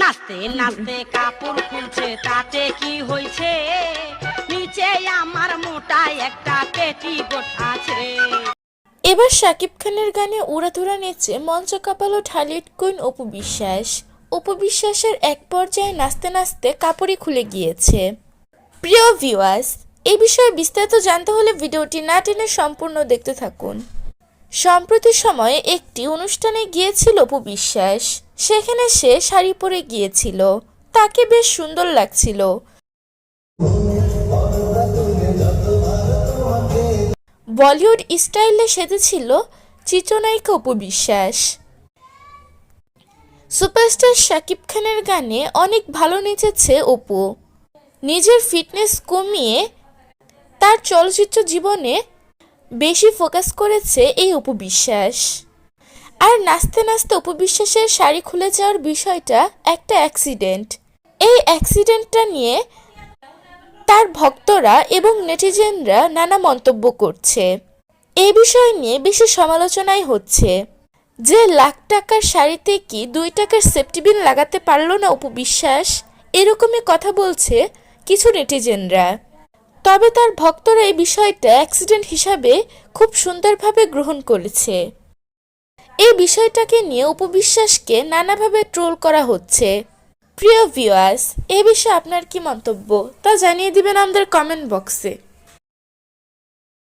নাচতে নাচতে কাপড় খুলছে তাতে কি হয়েছে, নিচে আমার মোটা একটা পেটিকোট আছে। এবার শাকিব খানের গানে উড়াধুরা নেচে মঞ্চ কাঁপালো ঢালিউড কুইন অপু বিশ্বাস। অপু বিশ্বাসের এক পর্যায়ে নাচতে নাচতে কাপড়ই খুলে গিয়েছে। প্রিয় ভিউয়ার্স, এই বিষয়ে বিস্তারিত জানতে হলে ভিডিওটি না টেনে সম্পূর্ণ দেখতে থাকুন। সম্প্রতি সময়ে একটি অনুষ্ঠানে গিয়েছিল অপু বিশ্বাস। সেখানে সে শাড়ি পরে গিয়েছিল, তাকে বেশ সুন্দর লাগছিল। বলিউড স্টাইলে সেজেছিল চিত্রনায়িকা অপু বিশ্বাস। সুপারস্টার শাকিব খানের গানে অনেক ভালো নেচেছে অপু। নিজের ফিটনেস কমিয়ে তার চলচ্চিত্র জীবনে বেশি ফোকাস করেছে এই অপু বিশ্বাস। আর নাচতে নাচতে অপু বিশ্বাসের শাড়ি খুলে যাওয়ার বিষয়টা একটা অ্যাক্সিডেন্ট। এই অ্যাক্সিডেন্টটা নিয়ে তার ভক্তরা এবং নেটিজেনরা নানা মন্তব্য করছে। এই বিষয় নিয়ে বেশি সমালোচনাই হচ্ছে যে লাখ টাকার শাড়িতে কি 2 টাকার সেফটি পিন লাগাতে পারলো না অপু বিশ্বাস, এরকমই কথা বলছে কিছু নেটিজেনরা। তবে তার ভক্তরা এই বিষয়টা অ্যাক্সিডেন্ট হিসাবে খুব সুন্দরভাবে গ্রহণ করেছে। এই বিষয়টাকে নিয়ে অপু বিশ্বাসকে নানাভাবে ট্রোল করা হচ্ছে। প্রিয় ভিউয়ার্স, এ বিষয়ে আপনার কি মন্তব্য তা জানিয়ে দিবেন আমাদের কমেন্ট বক্সে।